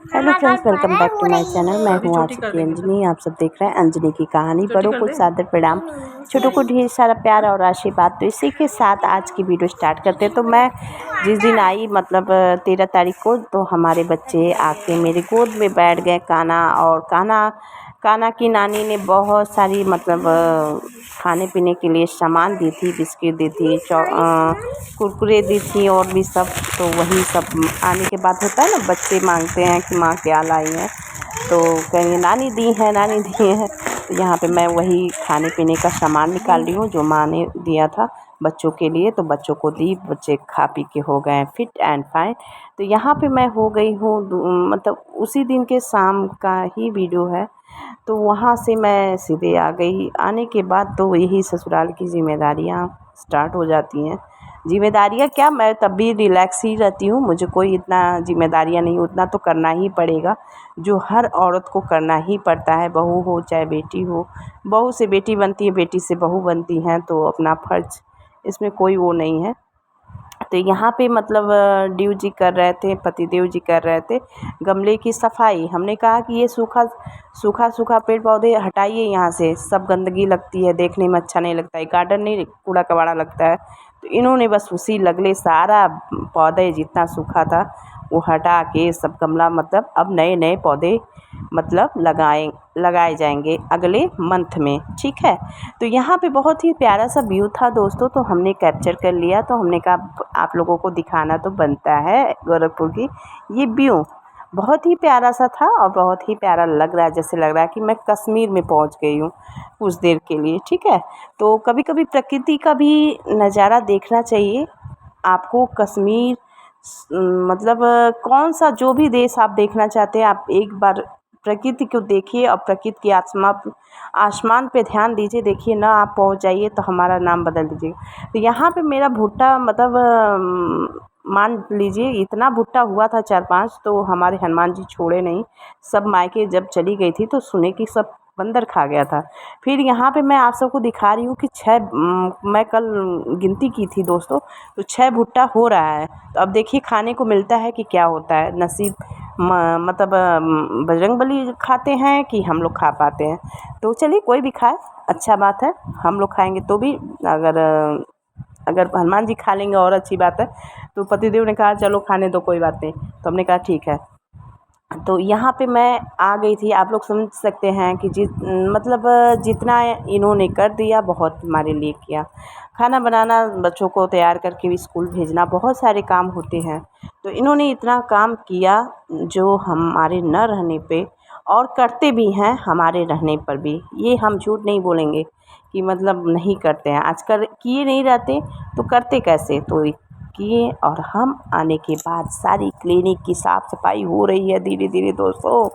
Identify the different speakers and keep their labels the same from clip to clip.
Speaker 1: Hello friends, welcome back to my channel. मैं हूं आप सबकी अंजनी। आप सब देख रहे हैं अंजनी की कहानी। बड़ों को सादर प्रणाम, छोटों को ढेर सारा प्यार और आशीर्वाद। तो इसी के साथ आज की वीडियो स्टार्ट करते हैं। तो मैं जिस दिन आई, मतलब 13 तारीख को, तो हमारे बच्चे आके मेरे गोद में बैठ गए। काना की नानी ने बहुत सारी, मतलब खाने पीने के लिए सामान दी थी। बिस्किट दी थी, कुरकुरे दी थी और भी सब। तो वही सब आने के बाद होता है ना, बच्चे मांगते हैं कि माँ क्या लाई है, तो कहेंगे नानी दी है, नानी दी है। तो यहाँ पे मैं वही खाने पीने का सामान निकाल रही हूँ जो माँ ने दिया था बच्चों के लिए। तो बच्चों को दी, बच्चे खा पी के हो गए फिट एंड फाइन। तो यहाँ पे मैं हो गई हूँ, मतलब उसी दिन के शाम का ही वीडियो है। तो वहाँ से मैं सीधे आ गई। आने के बाद तो यही ससुराल की ज़िम्मेदारियाँ स्टार्ट हो जाती हैं। ज़िम्मेदारियाँ क्या, मैं तब भी रिलैक्स ही रहती हूँ। मुझे कोई इतना ज़िम्मेदारियाँ नहीं, उतना तो करना ही पड़ेगा जो हर औरत को करना ही पड़ता है। बहू हो चाहे बेटी हो, बहू से बेटी बनती है, बेटी से बहू बनती हैं। तो अपना फ़र्ज़, इसमें कोई वो नहीं है। तो यहाँ पे मतलब देव जी कर रहे थे, पतिदेव जी कर रहे थे गमले की सफाई। हमने कहा कि ये सूखा पेड़ पौधे हटाइए यहाँ से, सब गंदगी लगती है, देखने में अच्छा नहीं लगता है, गार्डन नहीं कूड़ा कबाड़ा लगता है। तो इन्होंने बस उसी लगले सारा पौधे जितना सूखा था वो हटा के सब गमला, मतलब अब नए नए पौधे मतलब लगाए जाएंगे अगले मंथ में, ठीक है। तो यहाँ पे बहुत ही प्यारा सा व्यू था दोस्तों, तो हमने कैप्चर कर लिया। तो हमने कहा आप लोगों को दिखाना तो बनता है गोरखपुर की ये व्यू। बहुत ही प्यारा सा था और बहुत ही प्यारा लग रहा है, जैसे लग रहा है कि मैं कश्मीर में पहुँच गई हूँ कुछ देर के लिए, ठीक है। तो कभी कभी प्रकृति का भी नज़ारा देखना चाहिए आपको। कश्मीर मतलब कौन सा जो भी देश आप देखना चाहते हैं, आप एक बार प्रकृति को देखिए और प्रकृति की आसमान पे ध्यान दीजिए। देखिए ना, आप पहुंच जाइए तो हमारा नाम बदल दीजिएगा। तो यहाँ पे मेरा भुट्टा, मतलब मान लीजिए इतना भुट्टा हुआ था 4-5, तो हमारे हनुमान जी छोड़े नहीं। सब मायके जब चली गई थी तो सुने कि सब बंदर खा गया था। फिर यहाँ पे मैं आप सबको दिखा रही हूँ कि 6, मैं कल गिनती की थी दोस्तों, तो 6 भुट्टा हो रहा है। तो अब देखिए खाने को मिलता है कि क्या होता है नसीब। मतलब बजरंगबली खाते हैं कि हम लोग खा पाते हैं। तो चलिए कोई भी खाए, अच्छा बात है। हम लोग खाएंगे तो भी, अगर अगर हनुमान जी खा लेंगे और अच्छी बात है। तो पतिदेव ने कहा चलो खाने दो, कोई बात नहीं। तो हमने कहा ठीक है। तो यहाँ पे मैं आ गई थी। आप लोग समझ सकते हैं कि मतलब जितना इन्होंने कर दिया, बहुत हमारे लिए किया। खाना बनाना, बच्चों को तैयार करके स्कूल भेजना, बहुत सारे काम होते हैं। तो इन्होंने इतना काम किया जो हमारे न रहने पे, और करते भी हैं हमारे रहने पर भी। ये हम झूठ नहीं बोलेंगे कि मतलब नहीं करते हैं। आजकल किए नहीं रहते तो करते कैसे। तो किए, और हम आने के बाद सारी क्लिनिक की साफ़ सफाई हो रही है धीरे धीरे दोस्तों।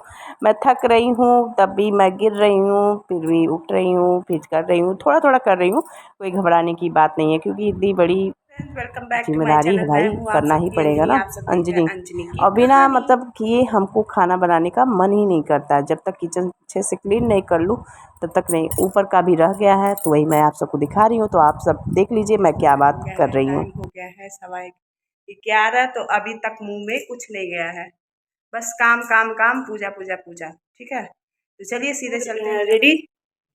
Speaker 1: मैं थक रही हूँ तब भी मैं गिर रही हूँ, फिर भी उठ रही हूँ, फिर कर रही हूँ, थोड़ा थोड़ा कर रही हूँ। कोई घबराने की बात नहीं है, क्योंकि इतनी बड़ी
Speaker 2: वेलकम बैक टू माय
Speaker 1: जिम्मेदारी है
Speaker 2: चैनल। मैं
Speaker 1: भाई,
Speaker 2: हूँ आप
Speaker 1: करना ही
Speaker 2: सबकी
Speaker 1: पड़ेगा
Speaker 2: अंजलि।
Speaker 1: ना।
Speaker 2: आप सब देख रहे
Speaker 1: अंजलि,
Speaker 2: हैं अंजलि की
Speaker 1: और बिना
Speaker 2: कहानी।
Speaker 1: मतलब किए हमको खाना बनाने का मन ही नहीं करता है। जब तक किचन अच्छे से क्लीन नहीं कर लूँ तब तक नहीं। ऊपर का भी रह गया है तो वही मैं आप सबको दिखा रही हूँ। तो आप सब देख लीजिए मैं क्या
Speaker 2: समय हो
Speaker 1: बात
Speaker 2: गया
Speaker 1: कर
Speaker 2: है,
Speaker 1: रही हूँ।
Speaker 2: टाइम हो गया है 11:15। तो अभी तक मुंह में कुछ नहीं गया है, बस काम काम काम, पूजा पूजा पूजा। ठीक है, तो चलिए सीधे चलते हैं। रेडी,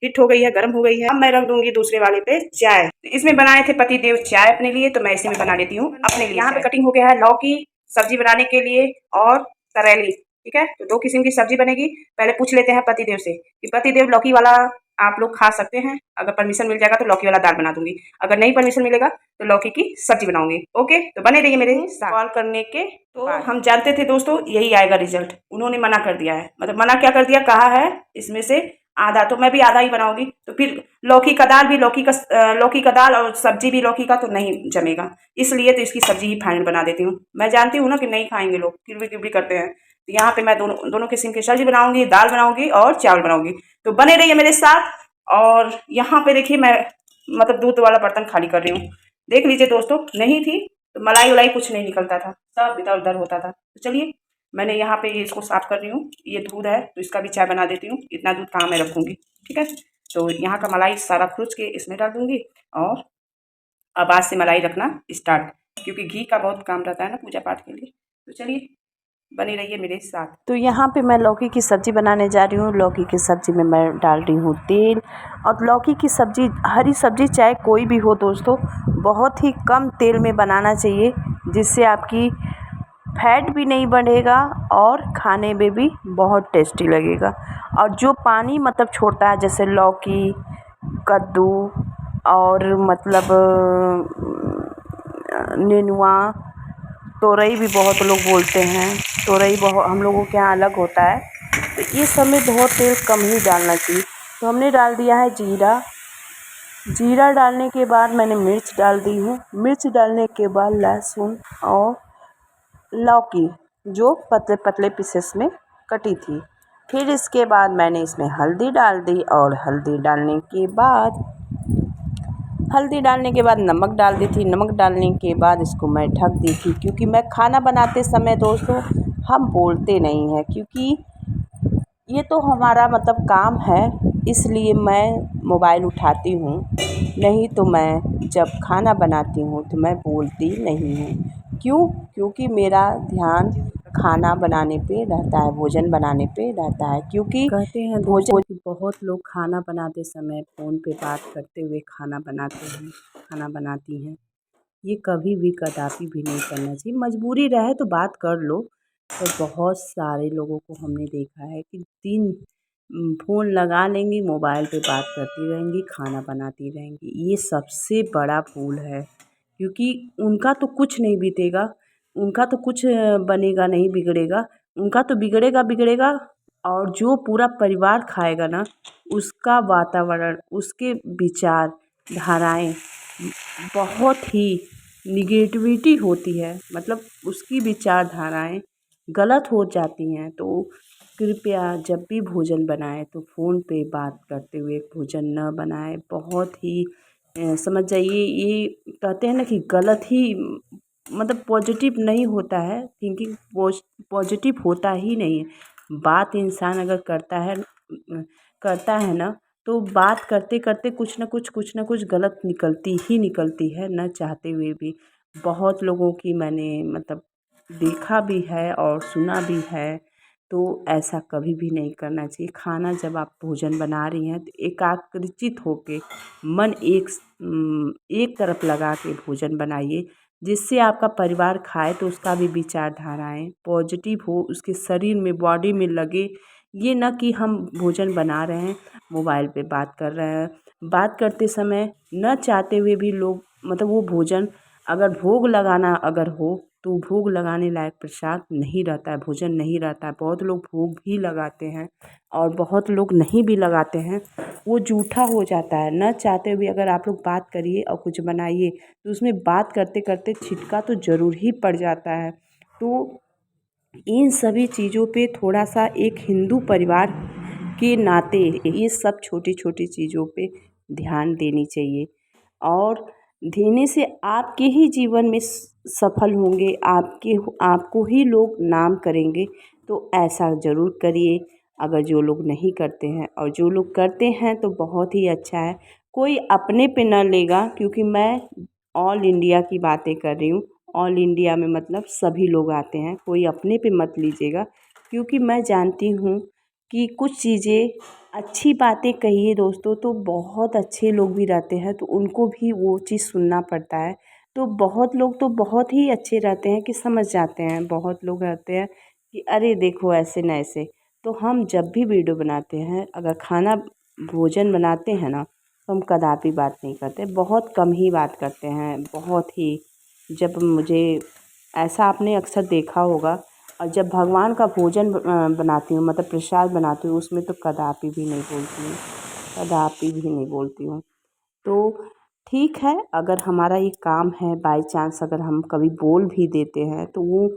Speaker 2: हिट हो गई है, गर्म हो गई है। अब मैं रख दूंगी दूसरे वाले पे चाय। इसमें बनाए थे पति देव चाय अपने लिए, तो मैं इसी में बना लेती हूँ अपने लिए। यहाँ पे कटिंग हो गया है लौकी सब्जी बनाने के लिए, और करेली। ठीक है, तो 2 किस्म की सब्जी बनेगी। पहले पूछ लेते हैं पति देव से कि पति देव लौकी वाला आप लोग खा सकते हैं? अगर परमिशन मिल जाएगा तो लौकी वाला दाल बना दूंगी, अगर नहीं परमिशन मिलेगा तो लौकी की सब्जी बनाऊंगी। ओके, तो बने रहिए मेरे साथ। कॉल करने के तो हम जानते थे दोस्तों यही आएगा रिजल्ट। उन्होंने मना कर दिया है, मतलब मना क्या कर दिया, कहा है इसमें से आधा, तो मैं भी आधा ही बनाऊंगी। तो फिर लौकी का दाल भी लौकी का दाल और सब्जी भी लौकी का तो नहीं जमेगा, इसलिए तो इसकी सब्जी ही फाइनल बना देती हूँ। मैं जानती हूँ ना कि नहीं खाएंगे लोग, किरवी करते हैं। तो यहाँ पे मैं दोनों दोनों किस्म की सब्जी बनाऊंगी, दाल बनाऊंगी और चावल बनाऊंगी। तो बने रहिए मेरे साथ। और यहाँ पे देखिए मैं मतलब दूध वाला बर्तन खाली कर रही हूँ। देख लीजिए दोस्तों, नहीं थी तो मलाई उलाई कुछ नहीं निकलता था, सब इधर उधर होता था। तो चलिए मैंने यहाँ पे इसको साफ कर रही हूँ। ये दूध है तो इसका भी चाय बना देती हूँ। इतना दूध कहाँ मैं रखूँगी, ठीक है। तो यहाँ का मलाई सारा खुर्च के इसमें डाल दूँगी। और अब आज से मलाई रखना स्टार्ट, क्योंकि घी का बहुत काम रहता है ना पूजा पाठ के लिए। तो चलिए बने रहिए मेरे साथ।
Speaker 1: तो यहाँ पे मैं लौकी की सब्ज़ी बनाने जा रही हूँ। लौकी की सब्ज़ी में मैं डाल रही हूँ तेल। और लौकी की सब्ज़ी, हरी सब्ज़ी चाहे कोई भी हो दोस्तों, बहुत ही कम तेल में बनाना चाहिए, जिससे आपकी फैट भी नहीं बढ़ेगा और खाने में भी बहुत टेस्टी लगेगा। और जो पानी मतलब छोड़ता है, जैसे लौकी, कद्दू और मतलब नेनुआ, तोरई भी बहुत लोग बोलते हैं, तोरई बहुत हम लोगों के यहाँ अलग होता है। तो ये सब में बहुत तेल कम ही डालना चाहिए। तो हमने डाल दिया है जीरा। जीरा डालने के बाद मैंने मिर्च डाल दी हूँ। मिर्च डालने के बाद लहसुन और लौकी जो पतले पतले पीसेस में कटी थी। फिर इसके बाद मैंने इसमें हल्दी डाल दी और हल्दी डालने के बाद नमक डाल दी थी। नमक डालने के बाद इसको मैं ढक दी थी, क्योंकि मैं खाना बनाते समय दोस्तों हम बोलते नहीं हैं, क्योंकि ये तो हमारा मतलब काम है, इसलिए मैं मोबाइल उठाती हूँ। नहीं तो मैं जब खाना बनाती हूँ तो मैं बोलती नहीं हूँ। क्यों? क्योंकि मेरा ध्यान खाना बनाने पे रहता है, भोजन बनाने पे रहता है। क्योंकि कहते हैं भोजन कि बहुत लोग खाना बनाते समय फ़ोन पे बात करते हुए खाना बनाती हैं। ये कभी भी कदापि भी नहीं करना चाहिए। मजबूरी रहे तो बात कर लो। पर बहुत सारे लोगों को हमने देखा है कि फ़ोन लगा लेंगी, मोबाइल पे बात करती रहेंगी, खाना बनाती रहेंगी। ये सबसे बड़ा भूल है, क्योंकि उनका तो कुछ नहीं बीतेगा, उनका तो कुछ बनेगा नहीं, बिगड़ेगा। उनका तो बिगड़ेगा और जो पूरा परिवार खाएगा ना, उसका वातावरण, उसके विचार धाराएँ बहुत ही निगेटिविटी होती है, मतलब उसकी विचारधाराएँ गलत हो जाती हैं। तो कृपया जब भी भोजन बनाएं तो फ़ोन पे बात करते हुए भोजन न बनाएं। बहुत ही समझ जाइए, ये कहते हैं ना कि गलत ही मतलब पॉजिटिव नहीं होता है, थिंकिंग पॉजिटिव होता ही नहीं है। बात इंसान अगर करता है ना, तो बात करते करते कुछ ना कुछ गलत निकलती है, न चाहते हुए भी। बहुत लोगों की मैंने मतलब देखा भी है और सुना भी है। तो ऐसा कभी भी नहीं करना चाहिए। खाना जब आप भोजन बना रही हैं तो एकाग्रचित होके मन एक तरफ लगा के भोजन बनाइए, जिससे आपका परिवार खाए तो उसका भी विचारधाराएँ पॉजिटिव हो, उसके शरीर में, बॉडी में लगे। ये ना कि हम भोजन बना रहे हैं, मोबाइल पे बात कर रहे हैं। बात करते समय न चाहते हुए भी लोग मतलब वो भोजन अगर भोग लगाना अगर हो तो भोग लगाने लायक प्रसाद नहीं रहता है, भोजन नहीं रहता है। बहुत लोग भोग भी लगाते हैं और बहुत लोग नहीं भी लगाते हैं, वो जूठा हो जाता है। न चाहते हुए अगर आप लोग बात करिए और कुछ बनाइए तो उसमें बात करते करते छिटका तो ज़रूर ही पड़ जाता है। तो इन सभी चीज़ों पे थोड़ा सा एक हिंदू परिवार के नाते ये सब छोटी छोटी चीज़ों पे ध्यान देनी चाहिए, और देने से आपके ही जीवन में सफल होंगे, आपको ही लोग नाम करेंगे। तो ऐसा ज़रूर करिए, अगर जो लोग नहीं करते हैं, और जो लोग करते हैं तो बहुत ही अच्छा है। कोई अपने पे न लेगा, क्योंकि मैं ऑल इंडिया की बातें कर रही हूँ। ऑल इंडिया में मतलब सभी लोग आते हैं, कोई अपने पे मत लीजिएगा। क्योंकि मैं जानती हूँ कि कुछ चीज़ें अच्छी बातें कहिए दोस्तों तो बहुत अच्छे लोग भी रहते हैं, तो उनको भी वो चीज़ सुनना पड़ता है। तो बहुत लोग तो बहुत ही अच्छे रहते हैं कि समझ जाते हैं, बहुत लोग रहते हैं कि अरे देखो ऐसे न ऐसे। तो हम जब भी वीडियो बनाते हैं, अगर खाना भोजन बनाते हैं ना, तो हम कदापि बात नहीं करते, बहुत कम ही बात करते हैं, बहुत ही। जब मुझे ऐसा आपने अक्सर देखा होगा, और जब भगवान का भोजन बनाती हूँ, मतलब प्रसाद बनाती हूँ, उसमें तो कदापि भी नहीं बोलती हूँ, कदापि भी नहीं बोलती हूँ। तो ठीक है, अगर हमारा ये काम है, बाय चांस अगर हम कभी बोल भी देते हैं तो वो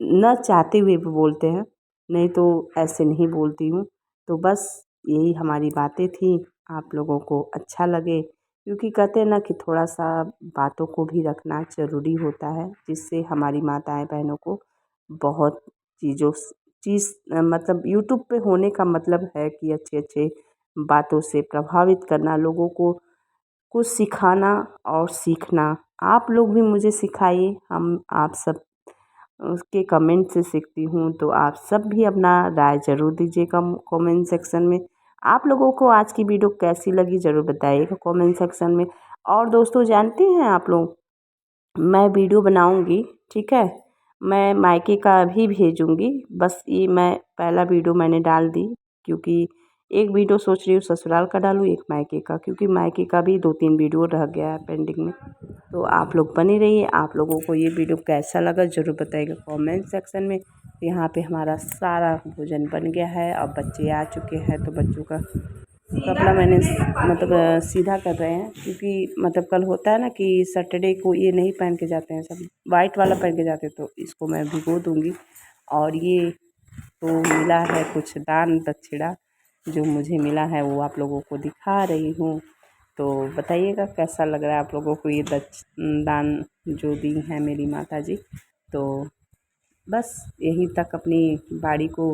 Speaker 1: न चाहते हुए भी बोलते हैं, नहीं तो ऐसे नहीं बोलती हूँ। तो बस यही हमारी बातें थी, आप लोगों को अच्छा लगे, क्योंकि कहते हैं ना कि थोड़ा सा बातों को भी रखना ज़रूरी होता है, जिससे हमारी माताएं बहनों को बहुत चीज़ों चीज़ मतलब यूट्यूब पे होने का मतलब है कि अच्छे अच्छे बातों से प्रभावित करना, लोगों को कुछ सिखाना और सीखना। आप लोग भी मुझे सिखाइए, हम आप सब उसके कमेंट से सीखती हूँ। तो आप सब भी अपना राय ज़रूर दीजिएगा कमेंट सेक्शन में। आप लोगों को आज की वीडियो कैसी लगी ज़रूर बताइएगा कमेंट सेक्शन में। और दोस्तों जानते हैं आप लोग, मैं वीडियो बनाऊंगी, ठीक है, मैं मायके का भी भेजूंगी। बस ये मैं पहला वीडियो मैंने डाल दी, क्योंकि एक वीडियो सोच रही हूँ ससुराल का डालूँ, एक मायके का, क्योंकि मायके का भी 2-3 वीडियो रह गया है पेंडिंग में। तो आप लोग बने रहिए। आप लोगों को ये वीडियो कैसा लगा ज़रूर बताइएगा कमेंट सेक्शन में। यहाँ पे हमारा सारा भोजन बन गया है। अब बच्चे आ चुके हैं, तो बच्चों का कपड़ा मैंने मतलब सीधा कर रहे हैं, क्योंकि मतलब कल होता है ना कि सैटरडे को ये नहीं पहन के जाते हैं, सब वाइट वाला पहन के जाते हैं। तो इसको मैं भिगो दूँगी। और ये तो मिला है कुछ दान दक्षिणा, जो मुझे मिला है वो आप लोगों को दिखा रही हूँ। तो बताइएगा कैसा लग रहा है आप लोगों को ये दान जो दी है मेरी माता जी। तो बस यहीं तक अपनी बाड़ी को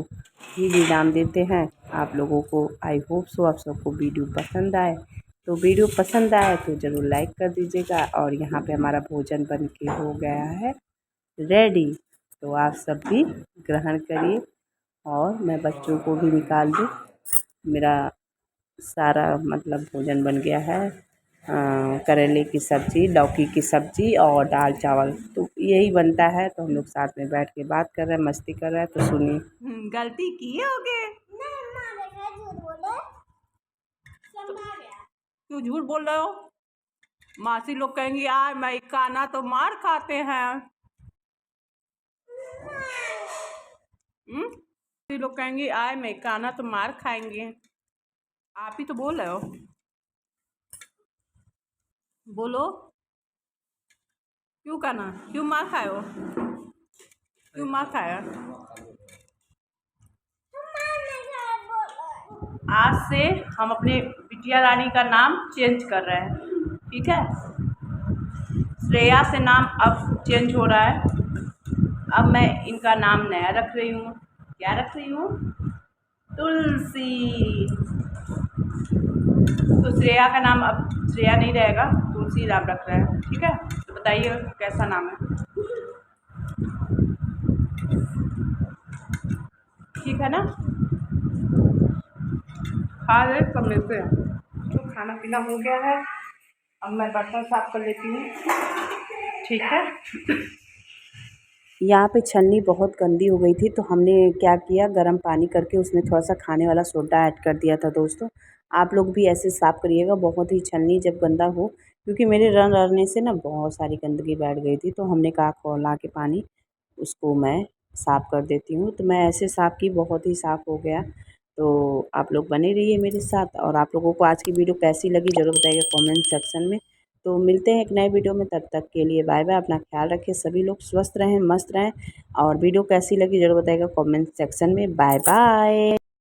Speaker 1: ही विराम देते हैं। आप लोगों को आई होप सो आप सबको वीडियो पसंद आए। तो वीडियो पसंद आए तो ज़रूर लाइक कर दीजिएगा। और यहाँ पे हमारा भोजन बन के हो गया है रेडी। तो आप सब भी ग्रहण करिए। और मैं बच्चों को भी निकाल दूँ। मेरा सारा मतलब भोजन बन गया है। करेले की सब्ज़ी, लौकी की सब्ज़ी और दाल चावल, तो यही बनता है। तो हम लोग साथ में बैठ के बात कर रहे हैं, मस्ती कर रहे हैं। तो सुनिए। गलती की होगे, क्यों झूठ बोल रहे हो? मासी लोग कहेंगी यार मैं खाना तो मार खाते हैं। मासी लोग कहेंगे आए मैं खाना तो मार खाएंगे। आप ही तो बोल रहे हो, बोलो क्यों खाना, क्यों मार खाए हो, क्यों मार खाया? आज से हम अपने बिटिया रानी का नाम चेंज कर रहे हैं, ठीक है। श्रेया से नाम अब चेंज हो रहा है। अब मैं इनका नाम नया रख रही हूँ। क्या रख रही हूँ? तुलसी। तो श्रेया का नाम अब श्रेया नहीं रहेगा, तुलसी नाम रख रहे हैं, ठीक है। तो बताइए कैसा नाम है, ठीक है ना। खा ले सब मिलते हैं। तो खाना पीना हो गया है, अब मैं बर्तन साफ कर लेती हूँ, ठीक है। यहाँ पे छन्नी बहुत गंदी हो गई थी, तो हमने क्या किया, गर्म पानी करके उसमें थोड़ा सा खाने वाला सोडा ऐड कर दिया था। दोस्तों आप लोग भी ऐसे साफ़ करिएगा, बहुत ही छन्नी जब गंदा हो, क्योंकि मेरे रन रहने से ना बहुत सारी गंदगी बैठ गई थी। तो हमने कहा खौला के पानी उसको मैं साफ़ कर देती हूँ। तो मैं ऐसे साफ़ की, बहुत ही साफ़ हो गया। तो आप लोग बने रहिए मेरे साथ। और आप लोगों को आज की वीडियो कैसी लगी ज़रूर बताइएगा कमेंट सेक्शन में। तो मिलते हैं एक नए वीडियो में, तब तक के लिए बाय बाय। अपना ख्याल रखिए, सभी लोग स्वस्थ रहें, मस्त रहें। और वीडियो कैसी लगी ज़रूर बताइएगा कमेंट सेक्शन में। Bye bye.